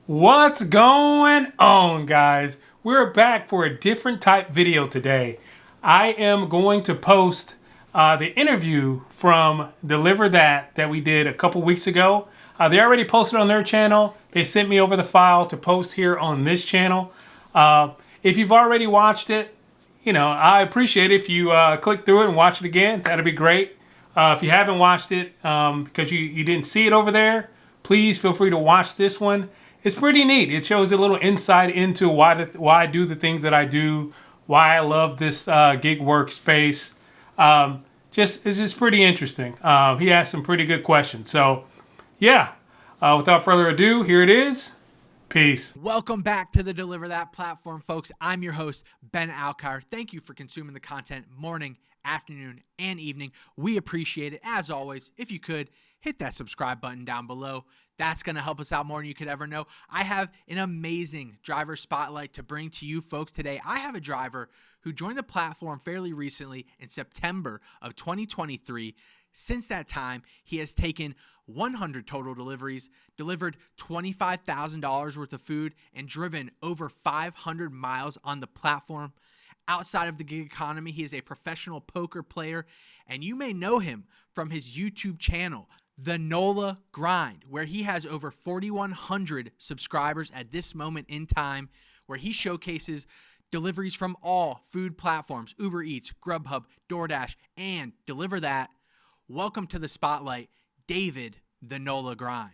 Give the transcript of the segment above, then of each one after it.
What's going on, guys? We're back for a different type video today. I am going to post the interview from DeliverThat that we did a couple weeks ago. They already posted on their channel. They sent me over the file to post here on this channel. If you've already watched it, I appreciate it if you click through it and watch it again. That'd be great. If you haven't watched it because you didn't see it over there, please feel free to watch this one. It's pretty neat. It shows a little insight into why I do the things that I do, why I love this gig workspace. It's just pretty interesting. He asked some pretty good questions. So, yeah, without further ado, here it is. Peace. Welcome back to the Deliver That platform, folks. I'm your host, Ben Alcar. Thank you for consuming the content morning, afternoon, and evening. We appreciate it. As always, if you could, hit that subscribe button down below. That's going to help us out more than you could ever know. I have an amazing driver spotlight to bring to you folks today. I have a driver who joined the platform fairly recently in September of 2023. Since that time, he has taken 100 total deliveries, delivered $25,000 worth of food, and driven over 500 miles on the platform. Outside of the gig economy, he is a professional poker player, and you may know him from his YouTube channel, The Nola Grind, where he has over 4,100 subscribers at this moment in time, where he showcases deliveries from all food platforms, Uber Eats, Grubhub, DoorDash, and DeliverThat. Welcome to the spotlight, David, the Nola Grind.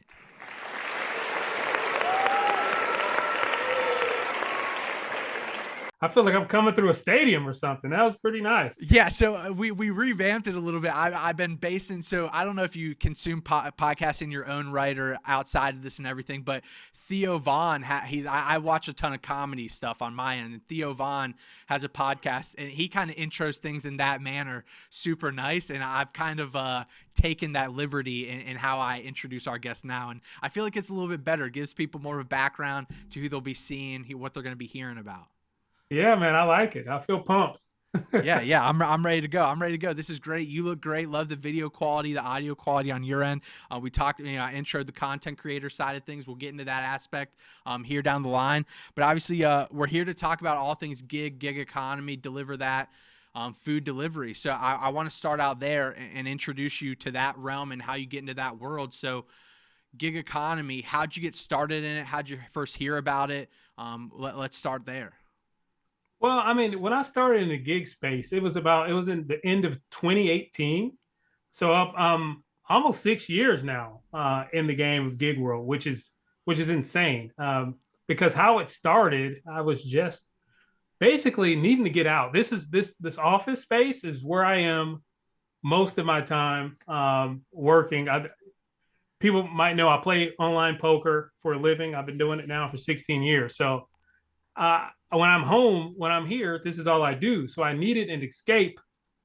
I feel like I'm coming through a stadium or something. That was pretty nice. Yeah, so we revamped it a little bit. I've been basing, so I don't know if you consume podcasts in your own right or outside of this and everything, but Theo Vaughn, I watch a ton of comedy stuff on my end, and Theo Vaughn has a podcast, and he kind of intros things in that manner, super nice, and I've kind of taken that liberty in how I introduce our guests now, and I feel like it's a little bit better. It gives people more of a background to who they'll be seeing, what they're going to be hearing about. Yeah, man, I like it. I feel pumped. Yeah, I'm ready to go. I'm ready to go. This is great. You look great. Love the video quality, the audio quality on your end. We talked, I introed the content creator side of things. We'll get into that aspect here down the line. But obviously, we're here to talk about all things gig economy, deliver that. Food delivery. So I want to start out there and introduce you to that realm and how you get into that world. So gig economy, how'd you get started in it? How'd you first hear about it? Let's start there. Well, I mean, when I started in the gig space, it was in the end of 2018. So I'm almost 6 years now in the game of gig world, which is insane. Because how it started, I was just basically needing to get out. This office space is where I am most of my time working. People might know I play online poker for a living. I've been doing it now for 16 years. So when I'm home, when I'm here, this is all I do. So I needed an escape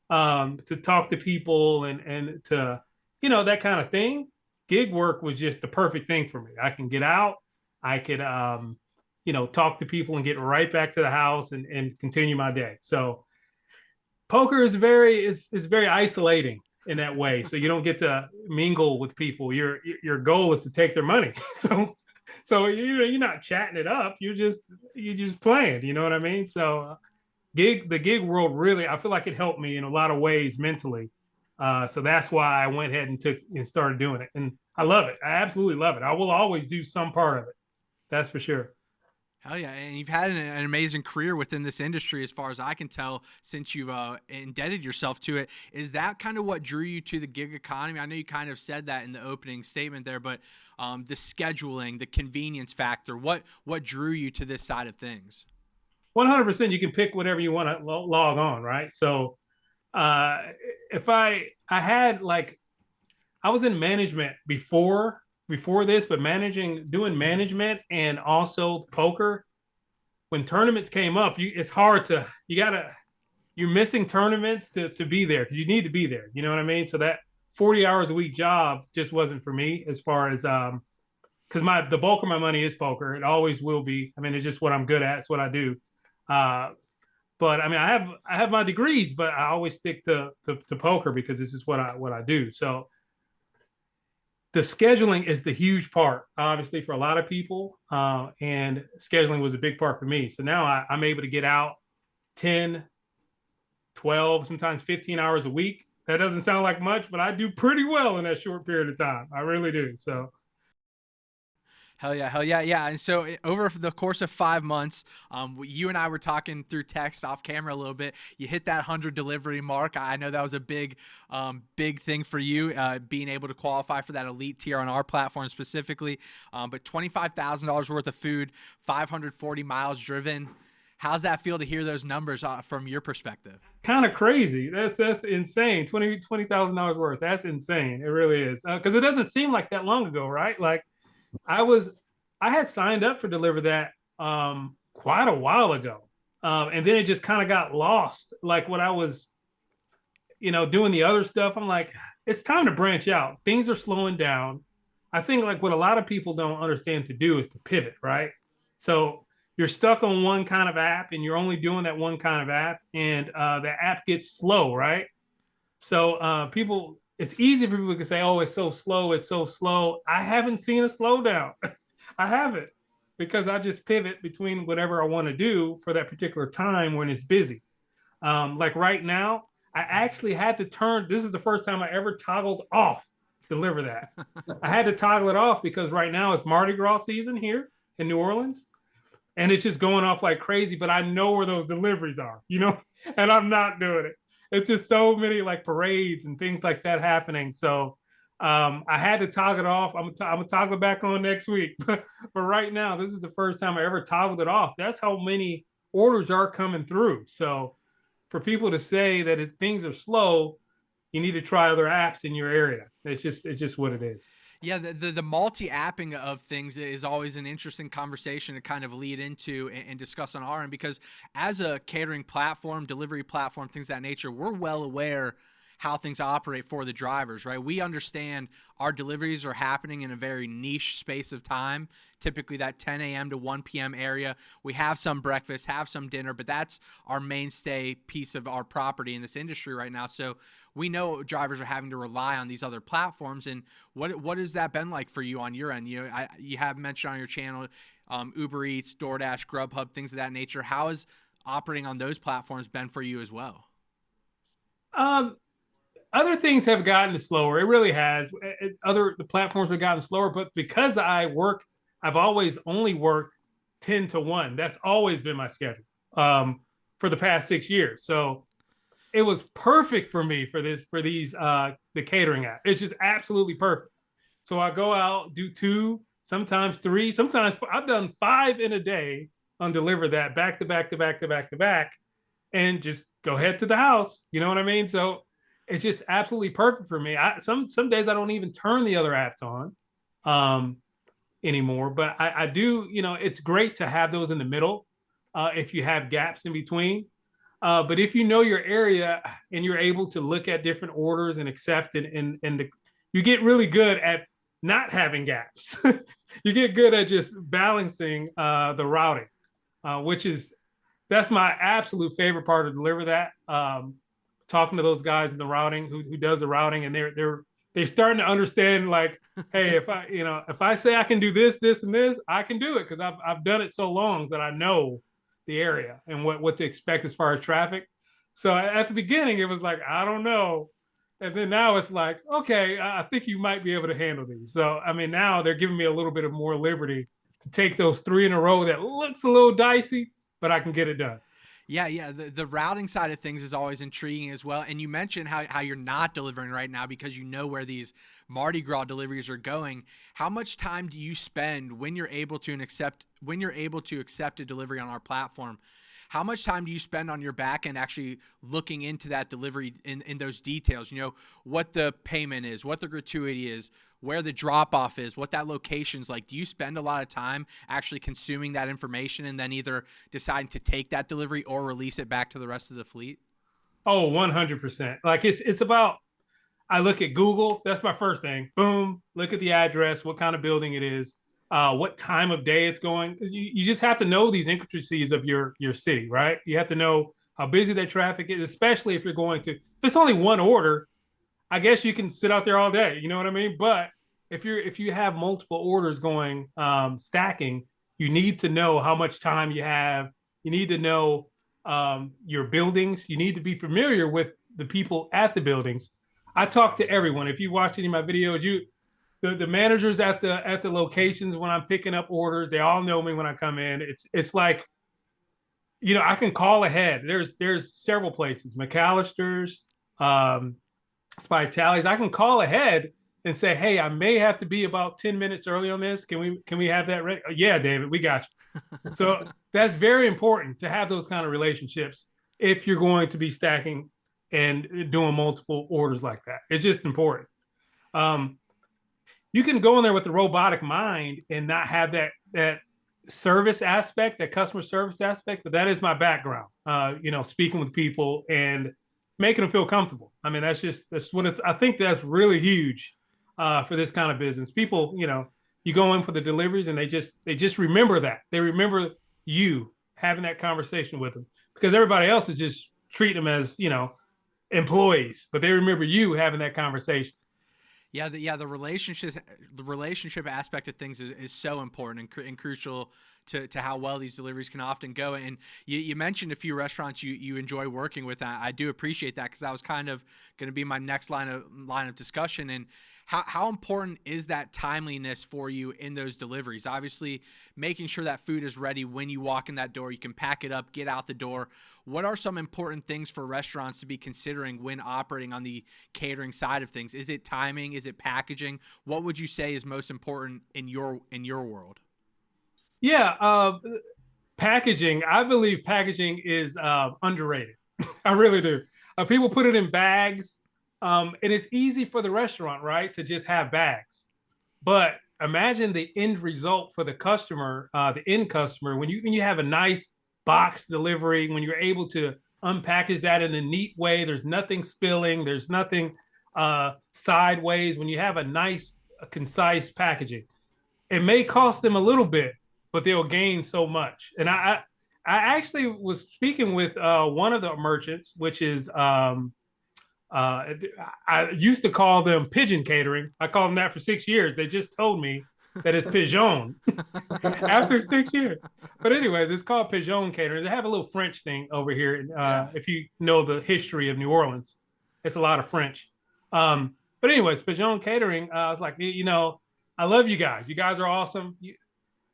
to talk to people and to, that kind of thing. Gig work was just the perfect thing for me. I can get out. I could, talk to people and get right back to the house and continue my day. So poker is very isolating in that way. So you don't get to mingle with people. Your goal is to take their money. So you're not chatting it up. You're just playing. You know what I mean? So the gig world really, I feel like it helped me in a lot of ways mentally. So that's why I went ahead and started doing it, and I love it. I absolutely love it. I will always do some part of it. That's for sure. Hell yeah, and you've had an amazing career within this industry, as far as I can tell, since you've indebted yourself to it. Is that kind of what drew you to the gig economy? I know you kind of said that in the opening statement there, but the scheduling, the convenience factor, what drew you to this side of things? 100%. You can pick whatever you want to log on, right? So uh, if I had like I was in management before this, but doing management and also poker. When tournaments came up, it's hard to you're missing tournaments to be there because you need to be there. You know what I mean? So that 40 hours a week job just wasn't for me as far as because the bulk of my money is poker. It always will be. I mean, it's just what I'm good at. It's what I do. Uh, but I mean, I have my degrees, but I always stick to poker because this is what I do. So the scheduling is the huge part, obviously, for a lot of people. And scheduling was a big part for me. So now I'm able to get out 10, 12, sometimes 15 hours a week. That doesn't sound like much, but I do pretty well in that short period of time. I really do. So Hell yeah, hell yeah, yeah. And so over the course of 5 months, you and I were talking through text off camera a little bit. You hit that 100 delivery mark. I know that was a big thing for you, being able to qualify for that elite tier on our platform specifically. But $25,000 worth of food, 540 miles driven. How's that feel to hear those numbers from your perspective? kind of crazy. That's insane. $20,000 worth. That's insane. It really is. Because it doesn't seem like that long ago, right? Like I was, I had signed up for DeliverThat quite a while ago, and then it just kind of got lost. Like when I was, doing the other stuff, I'm like, it's time to branch out. Things are slowing down. I think like what a lot of people don't understand to do is to pivot, right? So you're stuck on one kind of app, and you're only doing that one kind of app, and the app gets slow, right? So people, it's easy for people to say, "Oh, it's so slow, it's so slow." I haven't seen a slowdown. I haven't because I just pivot between whatever I want to do for that particular time when it's busy. Like right now, I actually had to turn. This is the first time I ever toggled off DeliverThat. I had to toggle it off because right now it's Mardi Gras season here in New Orleans, and it's just going off like crazy. But I know where those deliveries are, and I'm not doing it. It's just so many like parades and things like that happening. So I had to toggle it off. I'm gonna toggle it back on next week. But right now, this is the first time I ever toggled it off. That's how many orders are coming through. So for people to say that if things are slow, you need to try other apps in your area. It's just what it is. Yeah, the multi-apping of things is always an interesting conversation to kind of lead into and discuss on our end, because as a catering platform, delivery platform, things of that nature, we're well aware how things operate for the drivers, right? We understand our deliveries are happening in a very niche space of time, typically that 10 a.m. to 1 p.m. area. We have some breakfast, have some dinner, but that's our mainstay piece of our property in this industry right now. So we know drivers are having to rely on these other platforms. And what has that been like for you on your end? You have mentioned on your channel Uber Eats, DoorDash, Grubhub, things of that nature. How has operating on those platforms been for you as well? Um, Other things have gotten slower. It really has. The platforms have gotten slower, but because I've always only worked 10 to 1. That's always been my schedule for the past 6 years. So it was perfect for me for these the catering app. It's just absolutely perfect. So I go out, do two, sometimes three, sometimes I've done 5 in a day on DeliverThat back to back to back to back to back, and just go head to the house. You know what I mean? So it's just absolutely perfect for me. Some days I don't even turn the other apps on um, anymore, but I do. It's great to have those in the middle if you have gaps in between. But if you know your area and you're able to look at different orders and accept it, you get really good at not having gaps. You get good at just balancing the routing, which is that's my absolute favorite part of DeliverThat. Talking to those guys in the routing who does the routing, and they're starting to understand like, hey, if I say I can do this and this, I can do it because I've done it so long that I know the area and what to expect as far as traffic. So at the beginning, it was like, I don't know. And then now it's like, okay, I think you might be able to handle these. So, I mean, now they're giving me a little bit of more liberty to take those 3 in a row that looks a little dicey, but I can get it done. Yeah, yeah. The routing side of things is always intriguing as well. And you mentioned how you're not delivering right now because you know where these Mardi Gras deliveries are going. How much time do you spend when you're able to accept a delivery on our platform? How much time do you spend on your back end actually looking into that delivery in those details? What the payment is, what the gratuity is, where the drop off is, what that location's like. Do you spend a lot of time actually consuming that information and then either deciding to take that delivery or release it back to the rest of the fleet? Oh, 100%. Like it's about, I look at Google. That's my first thing. Boom. Look at the address, what kind of building it is, what time of day it's going. You just have to know these intricacies of your city, right? You have to know how busy that traffic is, especially if you're going to, if it's only one order, I guess you can sit out there all day. You know what I mean? But if you have multiple orders going stacking, you need to know how much time you have. You need to know your buildings. You need to be familiar with the people at the buildings. I talk to everyone. If you watch any of my videos, the managers at the locations when I'm picking up orders, they all know me when I come in. It's like, I can call ahead. There's several places, McAllister's, um, Spitali's. I can call ahead and say, hey, I may have to be about 10 minutes early on this. Can we have that ready? Yeah, David, we got you. So that's very important to have those kind of relationships if you're going to be stacking and doing multiple orders like that. It's just important. Um, you can go in there with the robotic mind and not have that service aspect, that customer service aspect, but that is my background. Speaking with people and making them feel comfortable. I mean, that's what it's. I think that's really huge for this kind of business. People, you go in for the deliveries and they just remember that. They remember you having that conversation with them because everybody else is just treating them as employees, but they remember you having that conversation. Yeah, the relationship aspect of things is so important and crucial to how well these deliveries can often go. And you mentioned a few restaurants you enjoy working with. I do appreciate that because that was kind of going to be my next line of discussion. And how important is that timeliness for you in those deliveries? Obviously, making sure that food is ready when you walk in that door, you can pack it up, get out the door. What are some important things for restaurants to be considering when operating on the catering side of things? Is it timing? Is it packaging? What would you say is most important in your world? Yeah, packaging. I believe packaging is underrated. I really do. People put it in bags, and it's easy for the restaurant, right, to just have bags. But imagine the end result for the customer, the end customer, when you have a nice box delivery, when you're able to unpackage that in a neat way. There's nothing spilling. There's nothing sideways. When you have a nice, concise packaging, it may cost them a little bit, but they'll gain so much. And I actually was speaking with one of the merchants, which is I used to call them pigeon catering. I called them that for 6 years. They just told me that it's pigeon after 6 years. But anyways, it's called pigeon catering. They have a little French thing over here. Yeah. If you know the history of New Orleans, it's a lot of French. But anyways, pigeon catering. I was like, I love you guys. You guys are awesome.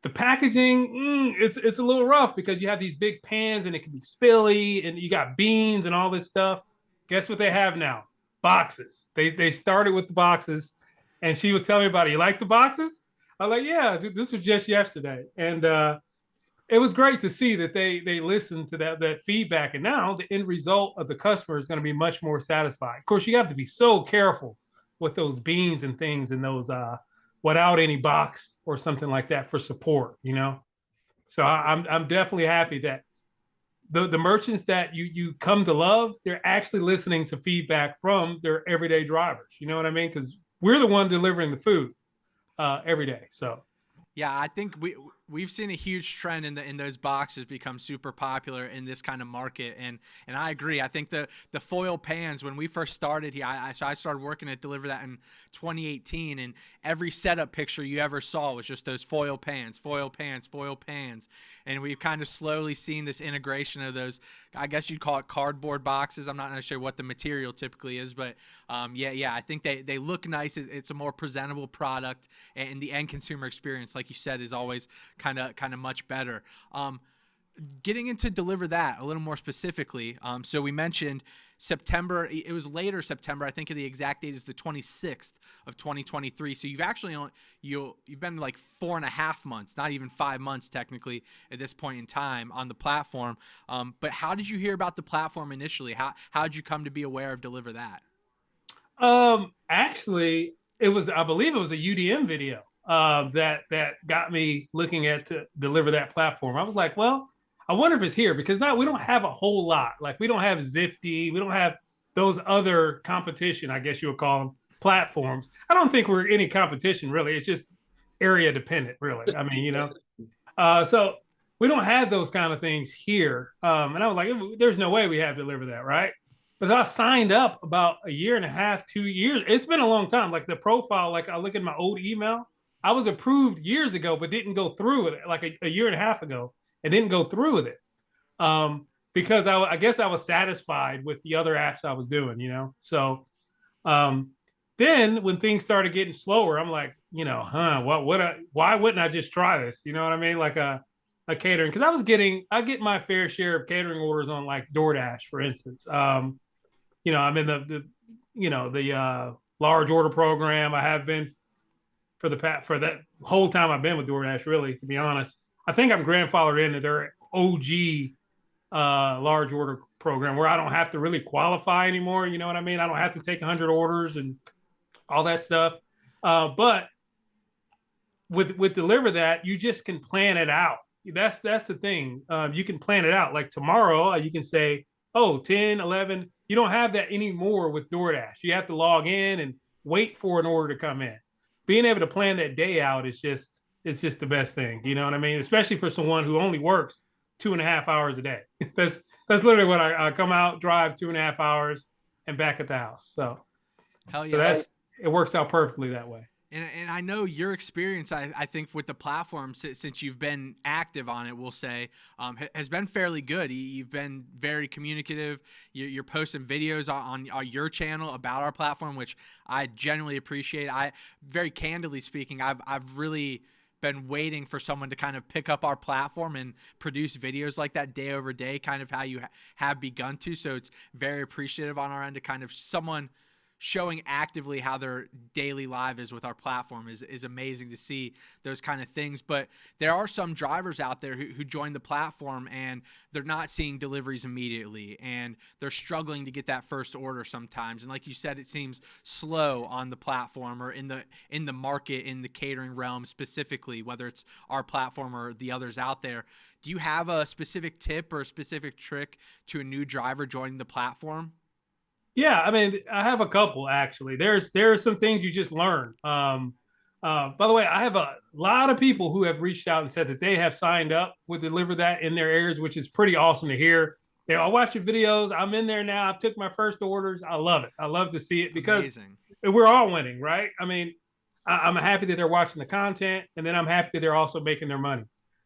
The packaging, it's a little rough because you have these big pans and it can be spilly, and you got beans and all this stuff. Guess what they have now? Boxes. They started with the boxes, and she was telling me about it. You like the boxes? I was like, yeah, dude, this was just yesterday, and it was great to see that they listened to that feedback, and now the end result of the customer is going to be much more satisfied. Of course, you have to be so careful with those beans and things and those without any box or something like that for support. So I'm definitely happy that the merchants that you come to love, they're actually listening to feedback from their everyday drivers. You know what I mean? Because we're the one delivering the food every day. So Yeah, I think we've seen a huge trend in those boxes become super popular in this kind of market, and I agree. I think the foil pans, when we first started here, so I started working at DeliverThat in 2018, and every setup picture you ever saw was just those foil pans, foil pans, foil pans, and we've kind of slowly seen this integration of those. I guess you'd call it cardboard boxes. I'm not sure what the material typically is, but yeah, I think they look nice. It's a more presentable product, and the end consumer experience, like you said, is always kind of much better. Getting into DeliverThat a little more specifically. So we mentioned September. It was later September. I think the exact date is the 26th of 2023. So you've actually you've been like 4.5 months, not even 5 months technically at this point in time on the platform. But how did you hear about the platform initially? How did you come to be aware of DeliverThat? Actually, I believe it was a UDM video that got me looking at to deliver that platform. I was like, well, I wonder if it's here because now we don't have a whole lot. Like we don't have Zifty, we don't have those other competition, I guess you would call them, platforms. I don't think we're any competition really. It's just area dependent, really. I mean, so we don't have those kind of things here. And I was like, there's no way we have DeliverThat, right? But I signed up about a year and a half, 2 years. It's been a long time. Like the profile, like I look at my old email, I was approved years ago, but didn't go through with it. Like a year and a half ago, and didn't go through with it. Because I guess I was satisfied with the other apps I was doing, So um, then when things started getting slower, I'm like, why wouldn't I just try this? You know what I mean? Like a catering, because I get my fair share of catering orders on like DoorDash, for instance. I'm in the large order program. I have been for that whole time I've been with DoorDash. Really, to be honest, I think I'm grandfathered into their OG large order program where I don't have to really qualify anymore. You know what I mean? I don't have to take 100 orders and all that stuff. But with DeliverThat, you just can plan it out. That's the thing. You can plan it out. Like tomorrow, you can say, oh, 10, 11. You don't have that anymore with DoorDash. You have to log in and wait for an order to come in. Being able to plan that day out is just it's just the best thing. You know what I mean? Especially for someone who only works 2.5 hours a day. That's literally what I come out, drive 2.5 hours, and back at the house. So Hell so yeah. it works out perfectly that way. And I know your experience, I think, with the platform since you've been active on it, we'll say, has been fairly good. You've been very communicative. You're posting videos on your channel about our platform, which I genuinely appreciate. Very candidly speaking, I've really been waiting for someone to kind of pick up our platform and produce videos like that day over day, kind of how you have begun to. So it's very appreciative on our end to kind of someone showing actively how their daily life is with our platform is amazing to see those kind of things. But there are some drivers out there who join the platform and they're not seeing deliveries immediately and they're struggling to get that first order sometimes. And like you said, it seems slow on the platform or in the market, in the catering realm specifically, whether it's our platform or the others out there. Do you have a specific tip or a specific trick to a new driver joining the platform? Yeah, I mean, I have a couple actually. There are some things you just learn. By the way, I have a lot of people who have reached out and said that they have signed up with DeliverThat in their areas, which is pretty awesome to hear. I watch your videos. I'm in there now. I took my first orders. I love it. I love to see it because Amazing. we're all winning, right? I mean, I'm happy that they're watching the content, and then I'm happy that they're also making their money.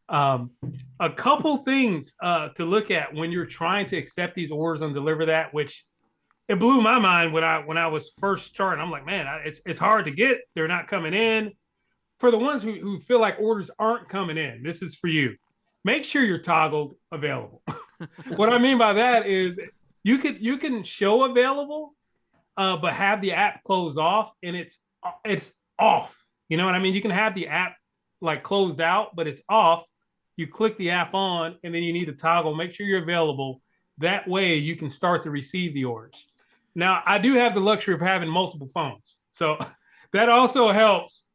Um, a couple things to look at when you're trying to accept these orders on DeliverThat, which it blew my mind when I was first starting. I'm like, man, it's hard to get. They're not coming in. For the ones who feel like orders aren't coming in, this is for you. Make sure you're toggled available. What I mean by that is you can show available, but have the app closed off, and it's off. You know what I mean? You can have the app like closed out, but it's off. You click the app on, and then you need to toggle. Make sure you're available. That way, you can start to receive the orders. Now, I do have the luxury of having multiple phones, so that also helps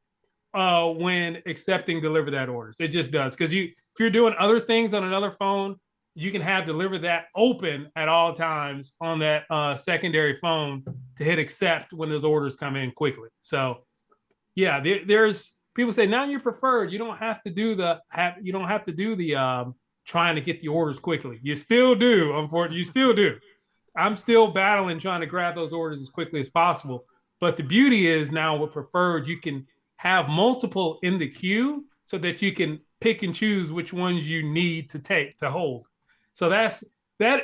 when accepting DeliverThat orders. It just does because if you're doing other things on another phone, you can have DeliverThat open at all times on that secondary phone to hit accept when those orders come in quickly. So, yeah, there's people say now you're preferred. You don't have to do the trying to get the orders quickly. You still do, unfortunately. You still do. I'm still battling trying to grab those orders as quickly as possible. But the beauty is now with preferred, you can have multiple in the queue so that you can pick and choose which ones you need to hold. So that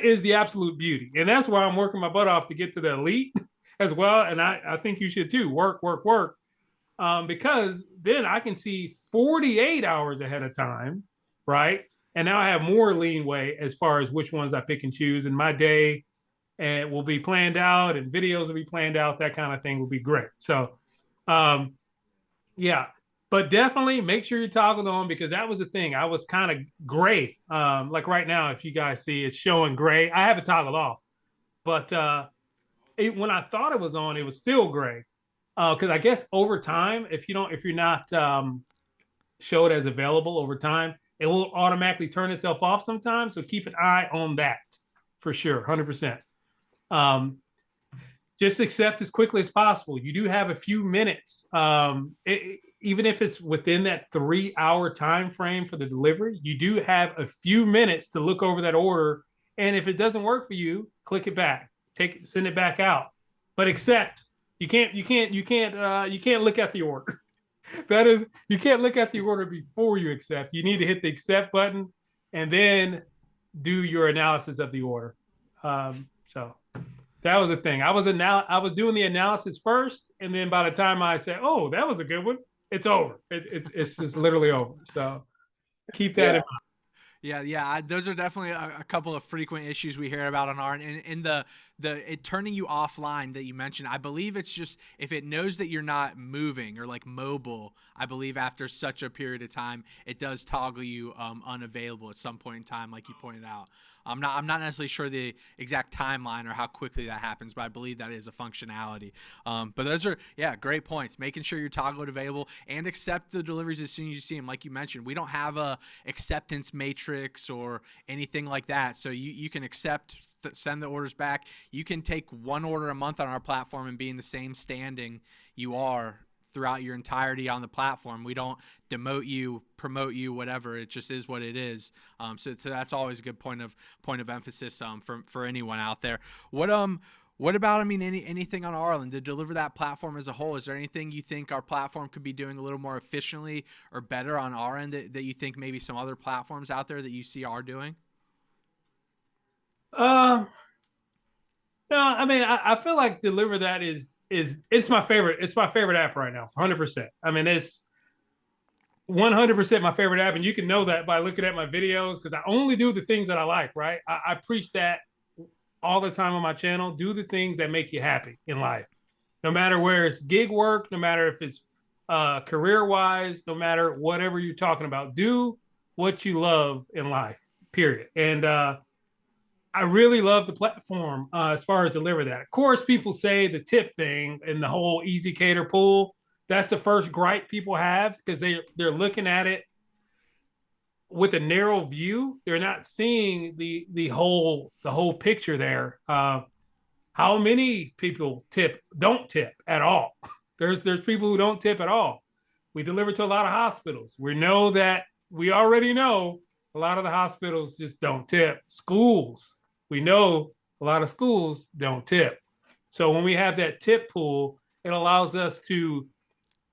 is the absolute beauty. And that's why I'm working my butt off to get to the elite as well. And I think you should too. Work, work, work. Because then I can see 48 hours ahead of time, right? And now I have more leeway as far as which ones I pick and choose. And my day and will be planned out and videos will be planned out. That kind of thing will be great. So, yeah, but definitely make sure you toggle on because that was the thing. I was kind of gray. Like right now, if you guys see, it's showing gray. I have it toggled off, but when I thought it was on, it was still gray. Because I guess over time, if you're not showed as available over time, it will automatically turn itself off sometimes. So keep an eye on that for sure, 100%. Just accept as quickly as possible. You do have a few minutes, even if it's within that 3-hour time frame for the delivery. You do have a few minutes to look over that order, and if it doesn't work for you, click it back. send it back out, but accept. You can't look at the order. That is, you can't look at the order before you accept. You need to hit the accept button and then do your analysis of the order. So that was the thing. I was doing the analysis first, and then by the time I said, "Oh, that was a good one," it's over. It's just literally over. So keep that in mind. Yeah. Those are definitely a couple of frequent issues we hear about on our end. And it turning you offline that you mentioned, I believe it's just if it knows that you're not moving or like mobile, I believe after such a period of time, it does toggle you unavailable at some point in time, like you pointed out. I'm not necessarily sure the exact timeline or how quickly that happens, but I believe that is a functionality. But those are, great points. Making sure you're toggled available and accept the deliveries as soon as you see them. Like you mentioned, we don't have a acceptance matrix or anything like that. So you can accept, send the orders back. You can take one order a month on our platform and be in the same standing you are throughout your entirety on the platform. We don't demote you, promote you, whatever. It just is what it is. So that's always a good point of emphasis for anyone out there. What about, I mean, anything on our end to deliver that platform as a whole? Is there anything you think our platform could be doing a little more efficiently or better on our end that you think maybe some other platforms out there that you see are doing? Um, no, I mean, I feel like DeliverThat is it's my favorite. It's my favorite app right now, 100%. I mean, it's 100% my favorite app, and you can know that by looking at my videos because I only do the things that I like. Right? I preach that all the time on my channel. Do the things that make you happy in life, no matter where it's gig work, no matter if it's career wise, no matter whatever you're talking about. Do what you love in life. Period. And I really love the platform as far as DeliverThat. Of course, people say the tip thing and the whole easy cater pool. That's the first gripe people have because they're looking at it with a narrow view. They're not seeing the whole picture there. How many people don't tip at all? There's people who don't tip at all. We deliver to a lot of hospitals. We already know a lot of the hospitals just don't tip. Schools, we know a lot of schools don't tip. So when we have that tip pool, it allows us to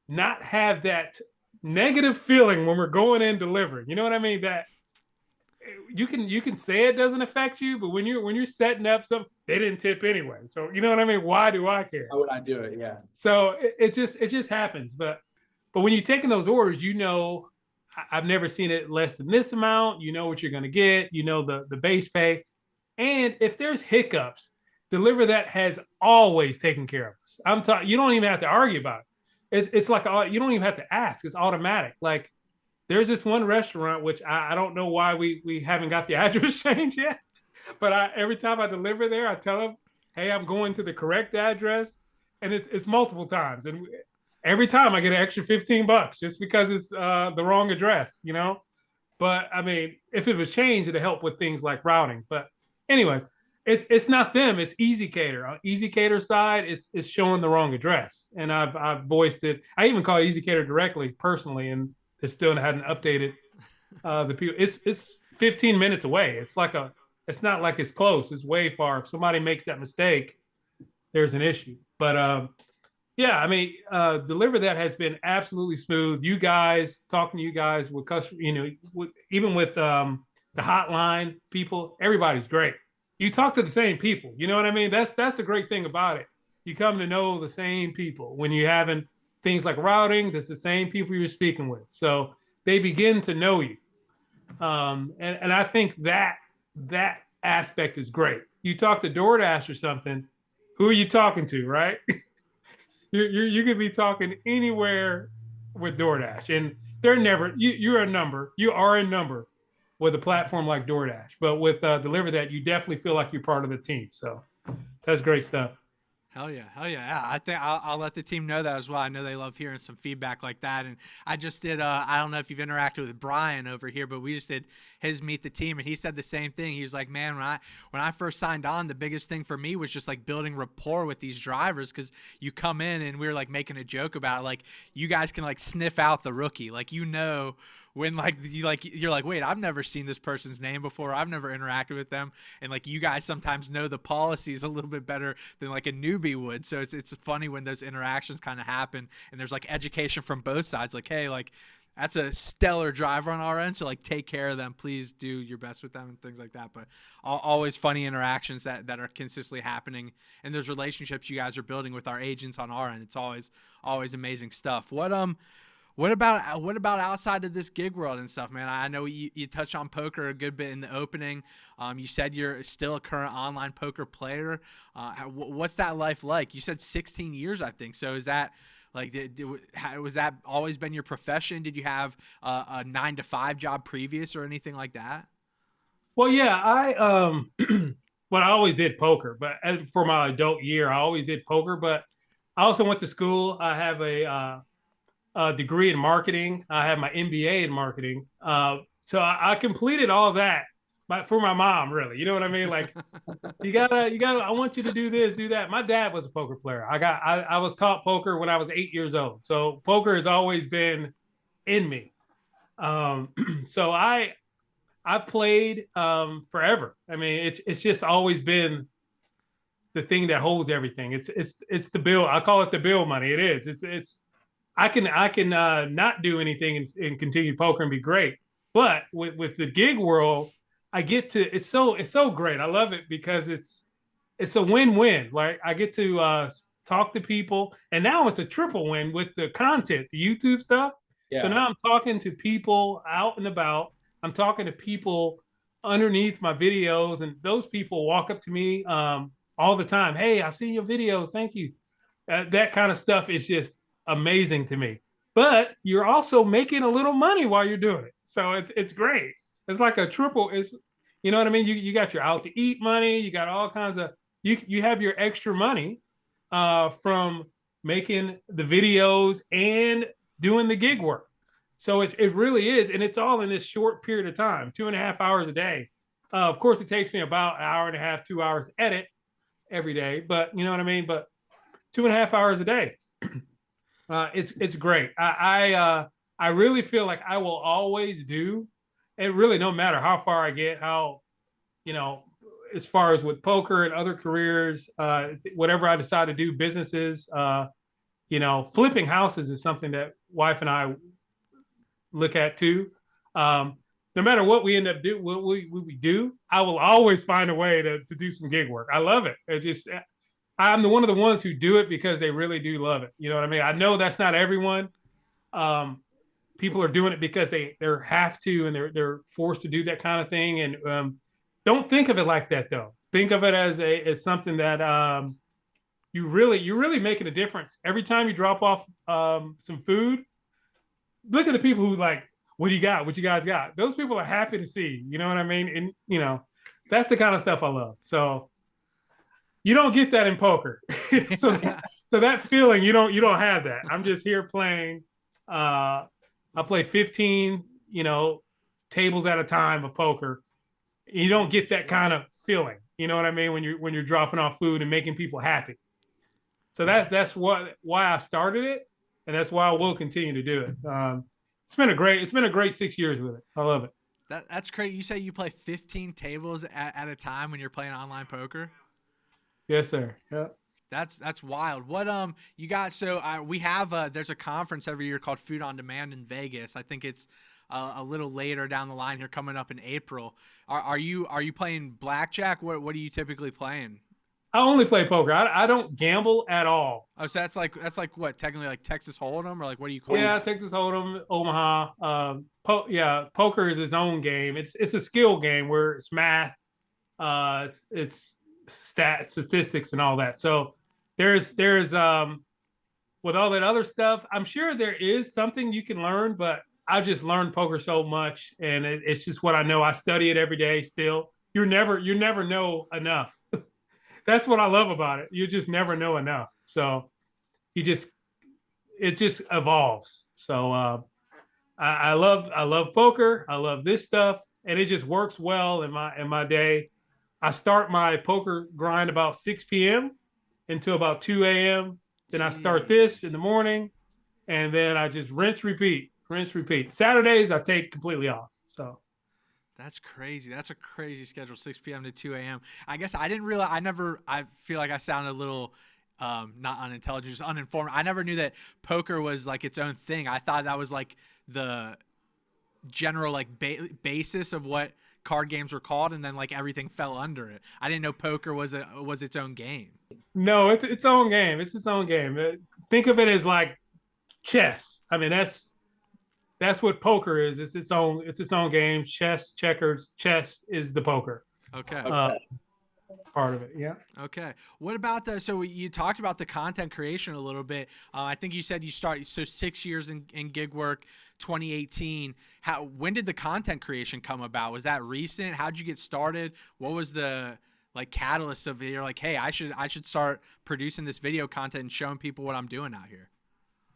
not have that negative feeling when we're going in delivering. You know what I mean? That you can say it doesn't affect you, but when you're setting up something, they didn't tip anyway. So you know what I mean? Why do I care? How would I do it? Yeah. So it just happens. But when you're taking those orders, I've never seen it less than this amount. You know what you're going to get. You know the base pay, and if there's hiccups, DeliverThat has always taken care of us. I'm talking. You don't even have to argue about it. It's like you don't even have to ask. It's automatic. Like there's this one restaurant which I don't know why we haven't got the address changed yet, but every time I deliver there, I tell them, "Hey, I'm going to the correct address," and it's multiple times, and every time I get an extra $15 just because it's the wrong address, you know. But I mean, if it was changed, it'd help with things like routing. But anyways, it's not them. It's EasyCater. On EasyCater side, it's showing the wrong address, and I've voiced it. I even called EasyCater directly personally, and they still hadn't updated the people. It's 15 minutes away. It's not like it's close. It's way far. If somebody makes that mistake, there's an issue. But yeah, I mean, DeliverThat has been absolutely smooth. You guys talking to you guys with customer, even with the hotline people, everybody's great. You talk to the same people. You know what I mean? That's the great thing about it. You come to know the same people when you're having things like routing. That's the same people you're speaking with, so they begin to know you. And I think that aspect is great. You talk to DoorDash or something. Who are you talking to, right? You could be talking anywhere with DoorDash, and they're never you're a number. You are a number with a platform like DoorDash, but with DeliverThat, you definitely feel like you're part of the team. So that's great stuff. Hell yeah, hell yeah! Yeah, I think I'll let the team know that as well. I know they love hearing some feedback like that. And I just did. I don't know if you've interacted with Brian over here, but we just did his meet the team, and he said the same thing. He was like, "Man, when I first signed on, the biggest thing for me was just like building rapport with these drivers because you come in and we were like making a joke about it, like you guys can like sniff out the rookie, like when like you're like, wait, I've never seen this person's name before. I've never interacted with them, and like you guys sometimes know the policies a little bit better than like a newbie would. So it's funny when those interactions kind of happen, and there's like education from both sides. Like, hey, like that's a stellar driver on our end, so like take care of them, please do your best with them and things like that. But always funny interactions that are consistently happening, and those relationships you guys are building with our agents on our end. It's always amazing stuff. What about outside of this gig world and stuff, man? I know you touched on poker a good bit in the opening. You said you're still a current online poker player. What's that life like? You said 16 years, I think. So is that like, was that always been your profession? Did you have a 9-to-5 job previous or anything like that? Well, yeah, well, I always did poker, but for my adult year, I always did poker. But I also went to school. I have a degree in marketing. I have my MBA in marketing. So I completed all that, but for my mom, really. You know what I mean? Like, you gotta. I want you to do this, do that. My dad was a poker player. I was taught poker when I was 8 years old. So poker has always been in me. So I've played forever. I mean, it's just always been the thing that holds everything. It's the bill. I call it the bill money. It is. It's I can not do anything and continue poker and be great. But with the gig world, I get to. It's so great. I love it because it's a win-win. Like I get to talk to people, and now it's a triple win with the content, the YouTube stuff. So Yeah. now I'm talking to people out and about. I'm talking to people underneath my videos, and those people walk up to me all the time. Hey, I've seen your videos. Thank you. That kind of stuff is just amazing to me. But you're also making a little money while you're doing it, so it's great. It's like a triple. It's you know what I mean. You got your out to eat money. You got all kinds of you have your extra money from making the videos and doing the gig work. So it really is, and it's all in this short period of time, 2.5 hours a day. Of course, it takes me about an hour and a half, 2 hours to edit every day, but you know what I mean. But 2.5 hours a day, it's great. I really feel like I will always do, and really no matter how far I get, how you know, as far as with poker and other careers, whatever I decide to do, businesses, flipping houses is something that wife and I look at too. No matter what we end up do, what we do, I will always find a way to do some gig work. I love it. It's just I'm the one of the ones who do it because they really do love it. You know what I mean? I know that's not everyone. People are doing it because they have to and they're forced to do that kind of thing. And don't think of it like that though. Think of it as something that you're really making a difference every time you drop off some food. Look at the people who like, what do you got? What you guys got? Those people are happy to see. You know what I mean? And that's the kind of stuff I love. So you don't get that in poker. so that feeling you don't have that. I'm just here playing. I play 15 tables at a time of poker. You don't get that kind of feeling. You know what I mean when you're dropping off food and making people happy. So that's why I started it, and that's why I will continue to do it. It's been a great 6 years with it. I love it. That's great. You say you play 15 tables at a time when you're playing online poker? Yes, sir. Yeah. That's wild. What you got? So we have there's a conference every year called Food on Demand in Vegas. I think it's a little later down the line here, coming up in April. Are you playing blackjack? What are you typically playing? I only play poker. I don't gamble at all. Oh, so that's like what, technically like Texas Hold'em, or like what do you call it? Yeah, Texas Hold'em, Omaha. Poker is its own game. It's a skill game where it's math, it's statistics, and all that. So there's with all that other stuff, I'm sure there is something you can learn, but I just learned poker so much, and it's just what I know. I study it every day. Still, you never know enough. That's what I love about it. You just never know enough. So it just evolves. So I love poker. I love this stuff, and it just works well in my day. I start my poker grind about 6 p.m. until about 2 a.m. Then I start this in the morning, and then I just rinse, repeat. rinse, repeat. Saturdays I take completely off. So That's crazy. That's a crazy schedule, 6 p.m. to 2 a.m. I guess I didn't realize, I feel like I sounded a little, not unintelligent, just uninformed. I never knew that poker was like its own thing. I thought that was like the general like basis of what card games were called, and then like everything fell under it. I didn't know poker was its own game. no, it's its own game. It's its own game. Think of it as like chess. I mean, that's what poker is. It's its own game. Chess, checkers, chess is the poker. Okay. Part of it. Yeah. Okay. What about so you talked about the content creation a little bit. I think you said you started, so 6 years in gig work, 2018. When did the content creation come about? Was that recent? How'd you get started? What was the like catalyst of it? You're like, hey, I should start producing this video content and showing people what I'm doing out here.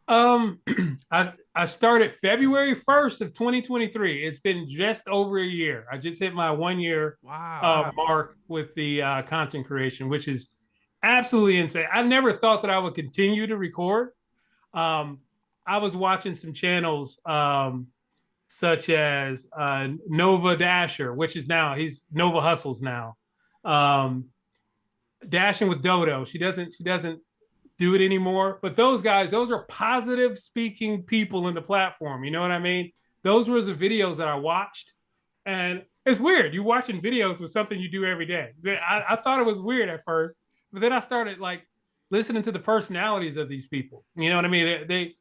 I started February 1st of 2023. It's been just over a year. I just hit my 1 year mark with the content creation, which is absolutely insane. I never thought that I would continue to record. I was watching some channels such as Nova Dasher, which is now he's Nova Hustles now. Dashing with Dodo. She doesn't do it anymore. But those guys, those are positive speaking people in the platform. You know what I mean? Those were the videos that I watched. And it's weird. You're watching videos with something you do every day. I thought it was weird at first, but then I started like listening to the personalities of these people. You know what I mean?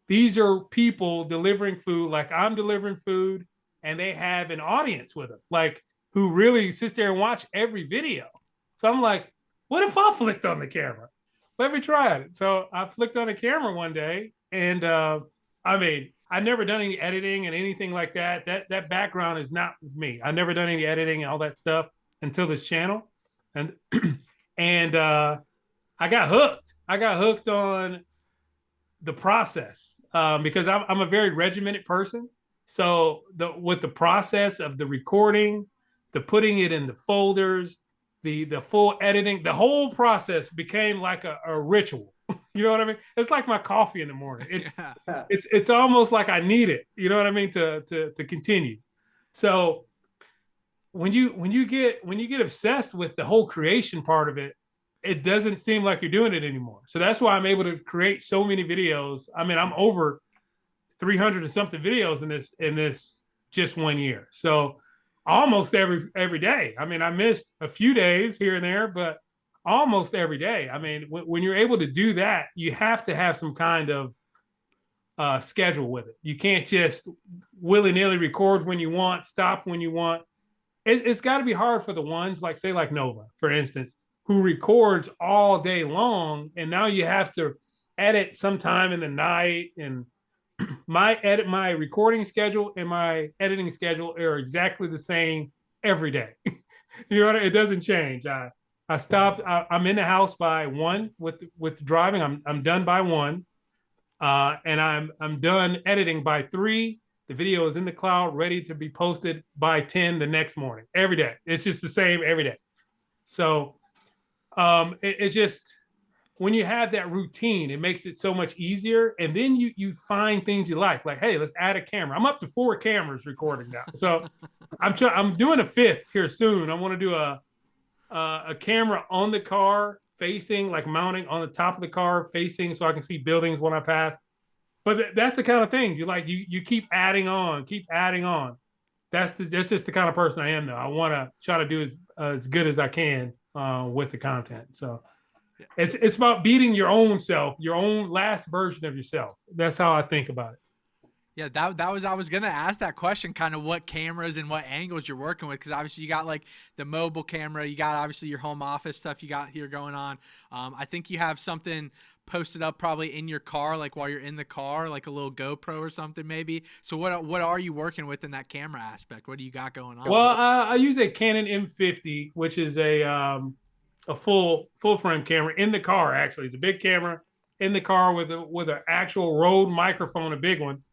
These are people delivering food like I'm delivering food, and they have an audience with them, like who really sits there and watch every video. So I'm like, what if I flicked on the camera? Let me try it. So I flicked on the camera one day, and I mean, I've never done any editing and anything like that. That background is not me. I've never done any editing and all that stuff until this channel, and and I got hooked. I got hooked on the process because I'm a very regimented person. So with the process of the recording, the putting it in the folders, the full editing, the whole process became like a ritual. You know what I mean? It's like my coffee in the morning. It's almost like I need it. You know what I mean, to continue. So when you get obsessed with the whole creation part of it, it doesn't seem like you're doing it anymore. So that's why I'm able to create so many videos. I mean, I'm over 300 and something videos in this just 1 year. So almost every day. I mean, I missed a few days here and there, but almost every day. I mean, when you're able to do that, you have to have some kind of schedule with it. You can't just willy-nilly record when you want, stop when you want. It's got to be hard for the ones like, say, like Nola, for instance, who records all day long, and now you have to edit sometime in the night. And my recording schedule and my editing schedule are exactly the same every day. You know, it doesn't change. I stopped. I'm in the house by 1 with driving. I'm done by 1, and I'm done editing by 3. The video is in the cloud, ready to be posted by 10 the next morning. Every day, it's just the same every day. So it's just when you have that routine, it makes it so much easier. And then you find things you like, hey, let's add a camera. I'm up to 4 cameras recording now, so I'm doing a 5th here soon. I want to do a camera on the car facing, like mounting on the top of the car facing, so I can see buildings when I pass. But that's the kind of things you keep adding on. That's just the kind of person I am, though. I want to try to do as good as I can with the content. So it's about beating your own self, your own last version of yourself. That's how I think about it. Yeah, that was, I was gonna ask that question, kind of what cameras and what angles you're working with, because obviously you got like the mobile camera, you got obviously your home office stuff you got here going on. I think you have something posted up probably in your car, like while you're in the car, like a little GoPro or something maybe. So what are you working with in that camera aspect? What do you got going on? Well, I use a Canon M50, which is a full frame camera in the car. Actually, it's a big camera in the car with an actual Rode microphone, a big one.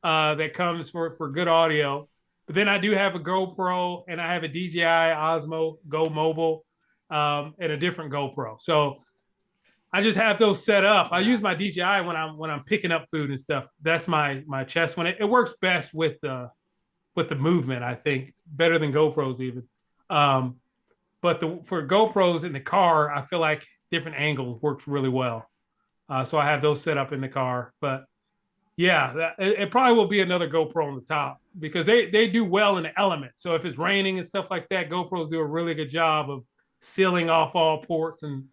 That comes for good audio. But then I do have a GoPro, and I have a DJI Osmo Go Mobile, and a different GoPro. So I just have those set up. I Yeah. use my DJI when I'm picking up food and stuff. That's my chest one. It works best with the movement. I think better than GoPros even. Um, but for GoPros in the car, I feel like different angles works really well. So I have those set up in the car. But yeah, it probably will be another GoPro on the top because they do well in the element. So if it's raining and stuff like that, GoPros do a really good job of sealing off all ports and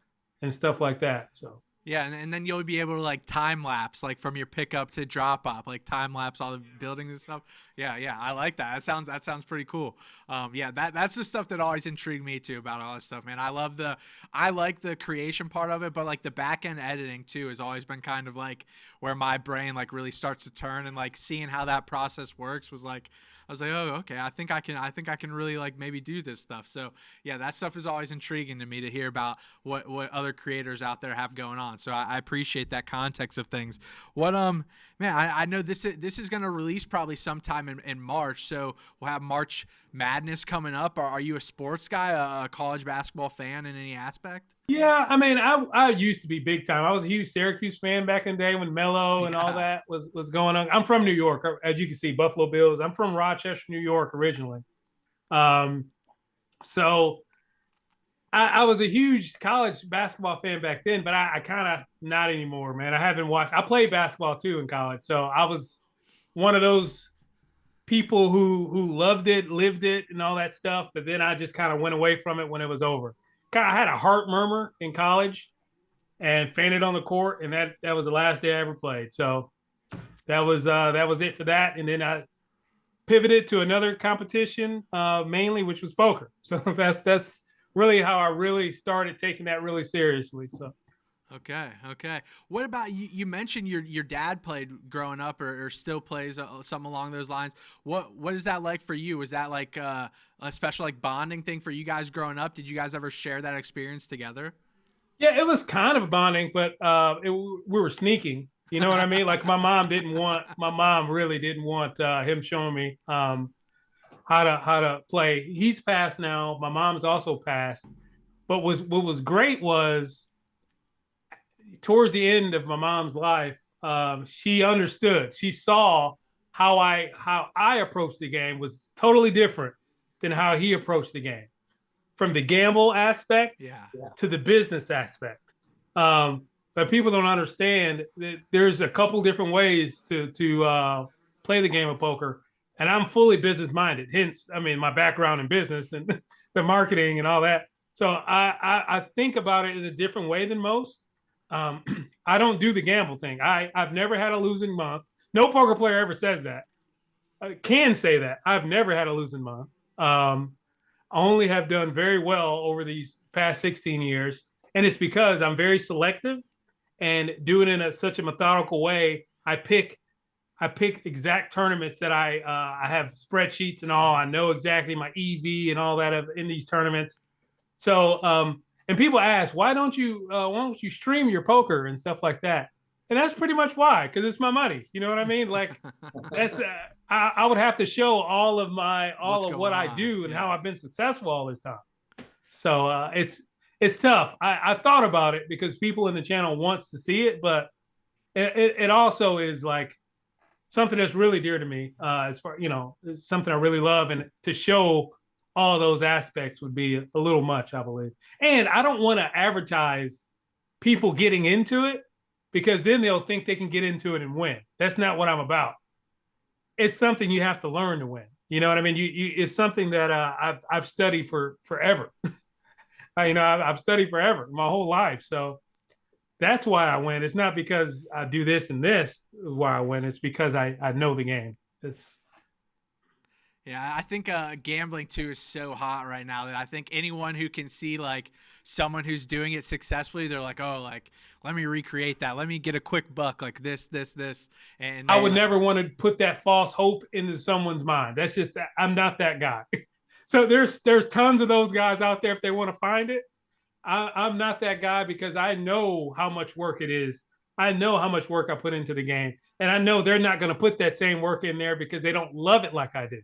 stuff like that. So Yeah, and then you'll be able to like time lapse like from your pickup to drop off, like time lapse all the buildings and stuff. Yeah, yeah, I like that. That sounds pretty cool. Yeah, that's the stuff that always intrigued me too about all this stuff, man. I like the creation part of it, but like the back end editing too has always been kind of like where my brain like really starts to turn, and like seeing how that process works was like I was like, oh, okay, I think I can really like maybe do this stuff. So yeah, that stuff is always intriguing to me to hear about what other creators out there have going on. So I appreciate that context of things. What man, I know this is gonna release probably sometime in March. So we'll have March Madness coming up. Are you a sports guy, a college basketball fan in any aspect? yeah, I mean, I used to be big time. I was a huge Syracuse fan back in the day when Melo and all Yeah. that was going on. I'm from New York, as you can see, Buffalo Bills. I'm from Rochester, New York, originally. Um, so I was a huge college basketball fan back then, but I kind of not anymore, man. I haven't watched. I played basketball too in college, so I was one of those people who loved it, lived it, and all that stuff. But then I just kind of went away from it when it was over. Kind of had a heart murmur in college and fainted on the court, and that was the last day I ever played. So that was it for that. And then I pivoted to another competition, mainly, which was poker. So that's really how I really started taking that really seriously. So Okay, okay. What about you? You mentioned your dad played growing up, or still plays something along those lines. What is that like for you? Was that like a special like bonding thing for you guys growing up? Did you guys ever share that experience together? yeah, it was kind of bonding, but we were sneaking. You know what I mean? Like my mom really didn't want him showing me how to play. He's passed now. My mom's also passed. But what was great was towards the end of my mom's life, she understood. She saw how I approached the game was totally different than how he approached the game, from the gamble aspect Yeah. to the business aspect. But people don't understand that there's a couple different ways to play the game of poker, and I'm fully business minded. Hence, I mean, my background in business and the marketing and all that. So I think about it in a different way than most. Um, I don't do the gamble thing. I've never had a losing month. No poker player ever says that. I can say that I've never had a losing month. I only have done very well over these past 16 years, and it's because I'm very selective and do it in such a methodical way. I pick exact tournaments that I have spreadsheets and all. I know exactly my EV and all that in these tournaments. So and people ask, why don't you stream your poker and stuff like that? And that's pretty much why, because it's my money. You know what I mean? Like that's I would have to show What's all of what going I on? do and how Yeah. I've been successful all this time. So it's tough. I thought about it because people in the channel wants to see it, but it also is like something that's really dear to me. As far it's something I really love, and to show all those aspects would be a little much, I believe. And I don't want to advertise people getting into it because then they'll think they can get into it and win. That's not what I'm about. It's something you have to learn to win. You know what I mean? It's something that I've studied for forever. I've studied forever, my whole life. So that's why I win. It's not because I do this and this is why I win. It's because I know the game. It's Yeah, I think gambling too is so hot right now that I think anyone who can see like someone who's doing it successfully, they're like, oh, like let me recreate that. Let me get a quick buck like this, and I they would never want to put that false hope into someone's mind. That's just I'm not that guy. So there's tons of those guys out there if they want to find it. I'm not that guy because I know how much work it is. I know how much work I put into the game, and I know they're not going to put that same work in there because they don't love it like I do.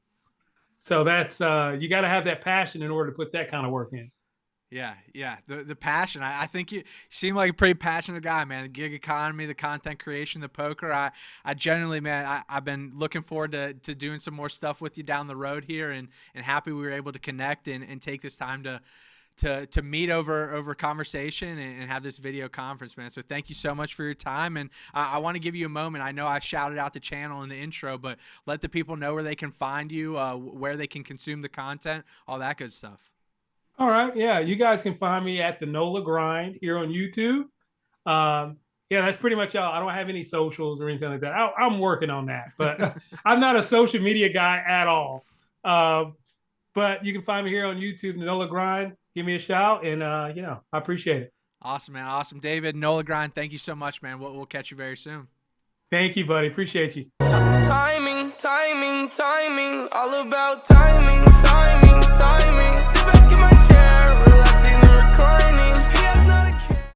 So that's you got to have that passion in order to put that kind of work in. Yeah. The passion. I think you seem like a pretty passionate guy, man. The gig economy, the content creation, the poker. I genuinely, man, I've been looking forward to doing some more stuff with you down the road here, and happy we were able to connect and take this time to meet over conversation and have this video conference, man. So thank you so much for your time. And I want to give you a moment. I know I shouted out the channel in the intro, but let the people know where they can find you, where they can consume the content, all that good stuff. All right. Yeah. You guys can find me at the Nola Grind here on YouTube. Yeah, that's pretty much all. I don't have any socials or anything like that. I'm working on that, but I'm not a social media guy at all. But you can find me here on YouTube, Nola Grind. Give me a shout, and I appreciate it. Awesome, man. Awesome. David, Nola Grind, thank you so much, man. We'll catch you very soon. Thank you, buddy. Appreciate you. Timing, timing, timing, all about timing.